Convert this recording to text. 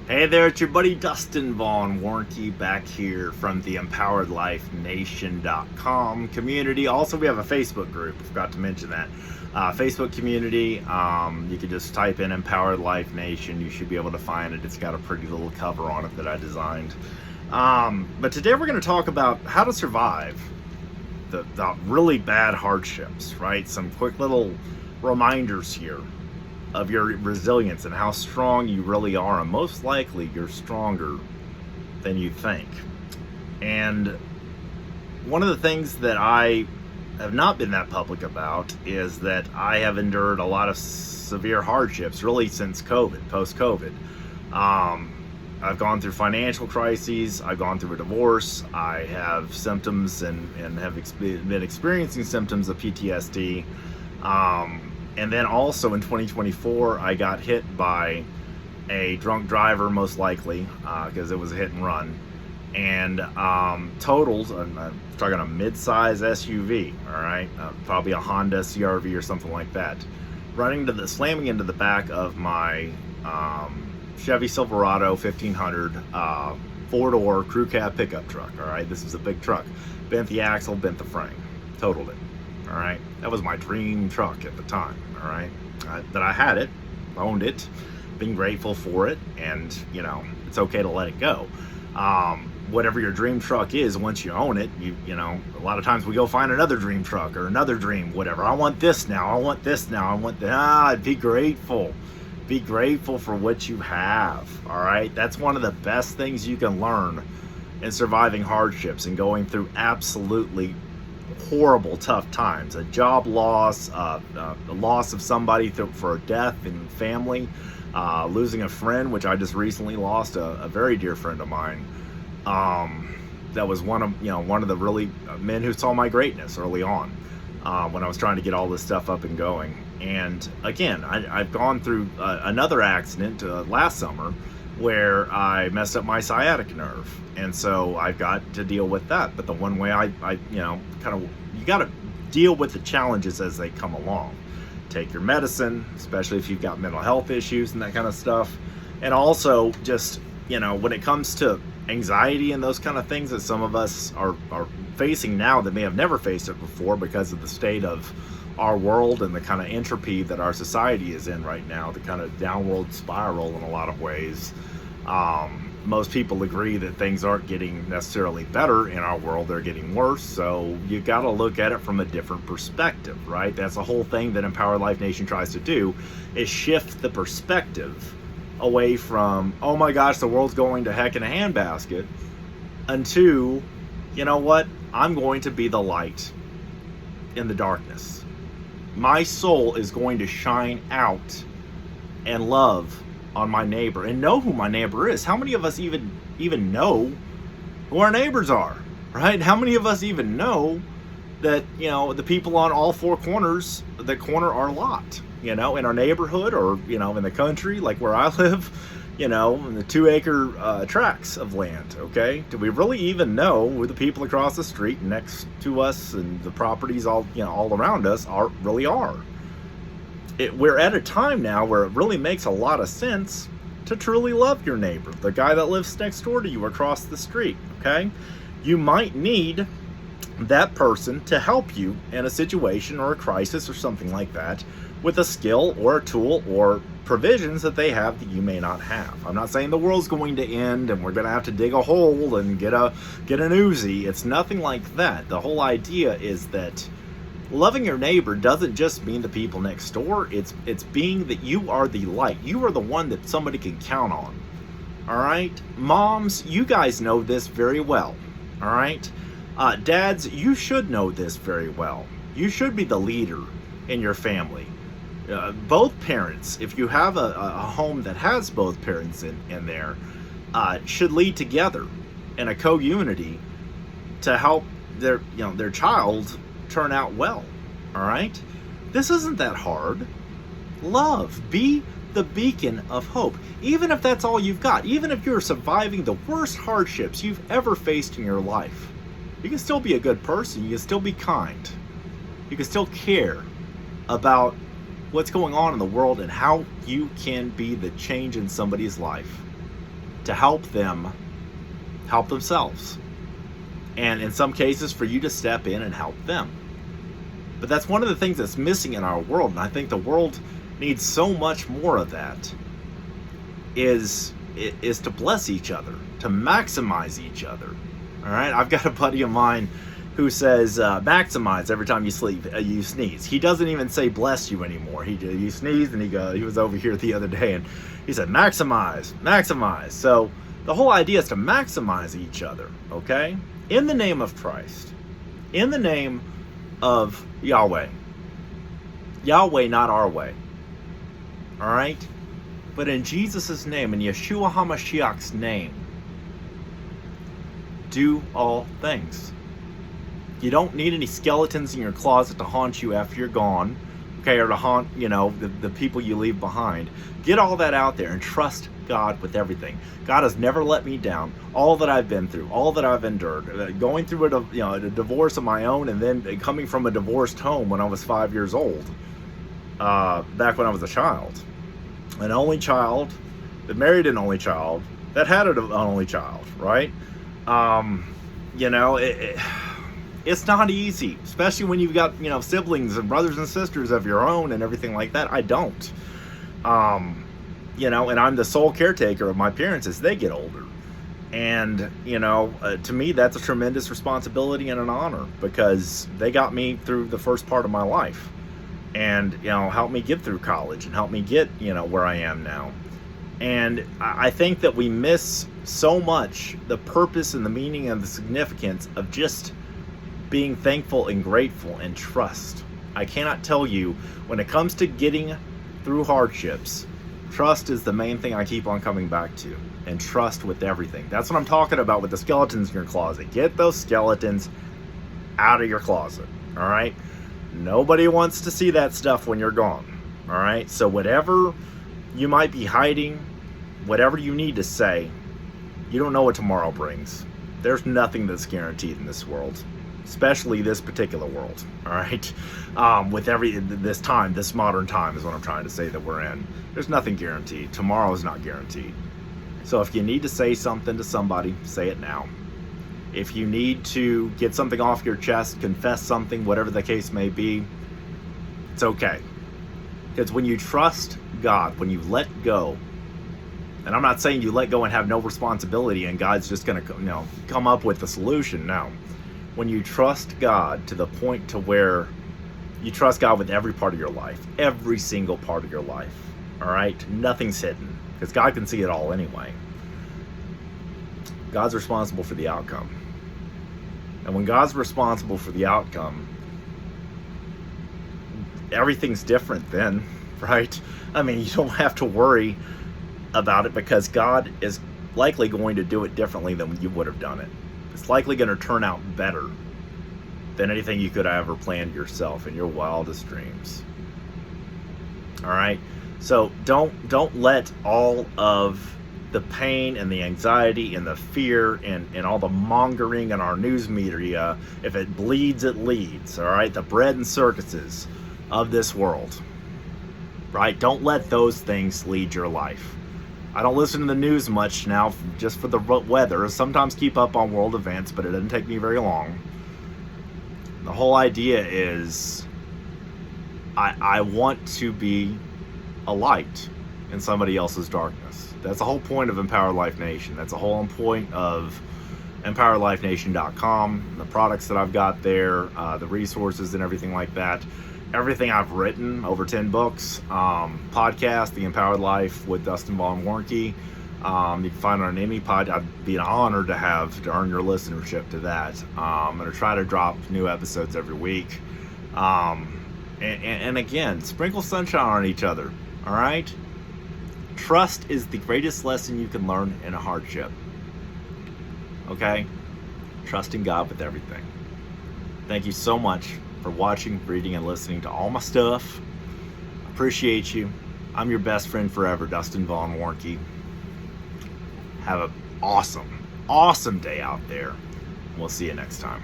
Hey there, it's your buddy Dustin Vaughn Warncke back here from the empoweredlifenation.com community. Also, we have a Facebook group. I forgot to mention that. Facebook community. You can just type in Empowered Life Nation. You should be able to find it. It's got a pretty little cover on it that I designed. But today we're going to talk about how to survive the really bad hardships, right? Some quick little reminders here of your resilience and how strong you really are, and most likely you're stronger than you think. And one of the things that I have not been that public about is that I have endured a lot of severe hardships really since COVID, post-COVID. I've gone through financial crises, I've gone through a divorce, I have symptoms and have been experiencing symptoms of PTSD. And then also in 2024, I got hit by a drunk driver, most likely, because it was a hit and run, and totaled, I'm talking a mid-size SUV, all right, probably a Honda CRV or something like that, slamming into the back of my Chevy Silverado 1500 four-door crew cab pickup truck, all right. This is a big truck. Bent the axle, bent the frame, totaled it. All right, that was my dream truck at the time. All right, that I had it, owned it, been grateful for it, and you know, it's okay to let it go. Whatever your dream truck is, once you own it, you know, a lot of times we go find another dream truck or another dream, whatever. I want this now. I want this now. I want that. Be grateful. Be grateful for what you have. All right, that's one of the best things you can learn in surviving hardships and going through absolutely horrible, tough times. A job loss, the loss of somebody for a death in family, losing a friend, which I just recently lost, a very dear friend of mine. That was one of the really men who saw my greatness early on, when I was trying to get all this stuff up and going. And again, I've gone through another accident last summer where I messed up my sciatic nerve, and so I've got to deal with that. But the one way you got to deal with the challenges as they come along. Take your medicine, especially if you've got mental health issues and that kind of stuff. And also just, when it comes to anxiety and those kind of things that some of us are facing now that may have never faced it before because of the state of our world and the kind of entropy that our society is in right now, the kind of downward spiral in a lot of ways. Most people agree that things aren't getting necessarily better in our world, they're getting worse. So you got to look at it from a different perspective, right? That's the whole thing that Empowered Life Nation tries to do, is shift the perspective away from, oh my gosh, the world's going to heck in a handbasket, into, you know what, I'm going to be the light in the darkness. My soul is going to shine out and love on my neighbor and know who my neighbor is. How many of us even know who our neighbors are, right? How many of us even know that, the people on all four corners that corner our lot, in our neighborhood, or, in the country, like where I live, in the 2-acre tracts of land, okay? Do we really even know who the people across the street next to us and the properties all around us really are? We're at a time now where it really makes a lot of sense to truly love your neighbor, the guy that lives next door to you across the street, okay? You might need that person to help you in a situation or a crisis or something like that with a skill or a tool or provisions that they have that you may not have. I'm not saying the world's going to end and we're going to have to dig a hole and get an Uzi. It's nothing like that. The whole idea is that loving your neighbor doesn't just mean the people next door. It's being that you are the light. You are the one that somebody can count on. All right? Moms, you guys know this very well. All right? Dads, you should know this very well. You should be the leader in your family. Both parents, if you have a home that has both parents in there, should lead together in a co-unity to help their child turn out well. All right? This isn't that hard. Love. Be the beacon of hope. Even if that's all you've got, even if you're surviving the worst hardships you've ever faced in your life, you can still be a good person. You can still be kind. You can still care about what's going on in the world and how you can be the change in somebody's life. to help them help themselves. And in some cases, for you to step in and help them. But that's one of the things that's missing in our world, and I think the world needs so much more of that, is to bless each other, to maximize each other. All right, I've got a buddy of mine who says maximize every time you sneeze. He doesn't even say bless you anymore. You sneeze, and he was over here the other day, and he said maximize. So the whole idea is to maximize each other, okay? In the name of Christ, in the name of Yahweh. Yahweh, not our way. All right? But in Jesus' name, in Yeshua HaMashiach's name, do all things. You don't need any skeletons in your closet to haunt you after you're gone, okay, or to haunt, the people you leave behind. Get all that out there and trust God with everything. God has never let me down. All that I've been through, all that I've endured, going through a divorce of my own, and then coming from a divorced home when I was 5 years old, back when I was a child. An only child that married an only child that had an only child, right? It's not easy, especially when you've got, siblings and brothers and sisters of your own and everything like that. I don't. And I'm the sole caretaker of my parents as they get older. And, to me, that's a tremendous responsibility and an honor, because they got me through the first part of my life and, helped me get through college and helped me get, where I am now. And I think that we miss so much the purpose and the meaning and the significance of just being thankful and grateful and trust. I cannot tell you, when it comes to getting through hardships, trust is the main thing I keep on coming back to. And trust with everything. That's what I'm talking about with the skeletons in your closet. Get those skeletons out of your closet. All right? Nobody wants to see that stuff when you're gone. All right? So whatever you might be hiding, whatever you need to say, you don't know what tomorrow brings. There's nothing that's guaranteed in this world, especially this particular world. All right? With this modern time is what I'm trying to say that we're in. There's nothing guaranteed. Tomorrow is not guaranteed. So if you need to say something to somebody, say it now. If you need to get something off your chest, confess something, whatever the case may be, it's okay. Because when you trust God, when you let go, and I'm not saying you let go and have no responsibility and God's just going to come up with the solution. No. When you trust God to the point to where you trust God with every part of your life, every single part of your life, all right? Nothing's hidden, because God can see it all anyway. God's responsible for the outcome. And when God's responsible for the outcome, everything's different then, right? I mean, you don't have to worry about it, because God is likely going to do it differently than you would have done it. It's likely going to turn out better than anything you could have ever planned yourself in your wildest dreams. All right? So don't let all of the pain and the anxiety and the fear and all the mongering in our news media, if it bleeds, it leads. All right? The bread and circuses of this world. Right? Don't let those things lead your life. I don't listen to the news much now, just for the weather. Sometimes keep up on world events, but it doesn't take me very long. The whole idea is I want to be a light in somebody else's darkness. That's the whole point of Empowered Life Nation. That's the whole point of EmpoweredLifeNation.com, the products that I've got there, the resources and everything like that. Everything I've written, over 10 books, podcast, The Empowered Life with Dustin Vaughn Warncke. You can find it on any pod. I'd be an honor to earn your listenership to that. I'm going to try to drop new episodes every week. And again, sprinkle sunshine on each other, all right? Trust is the greatest lesson you can learn in a hardship, okay? Trusting God with everything. Thank you so much for watching, reading, and listening to all my stuff. Appreciate you. I'm your best friend forever, Dustin Vaughn Warncke. Have an awesome day out there. We'll see you next time.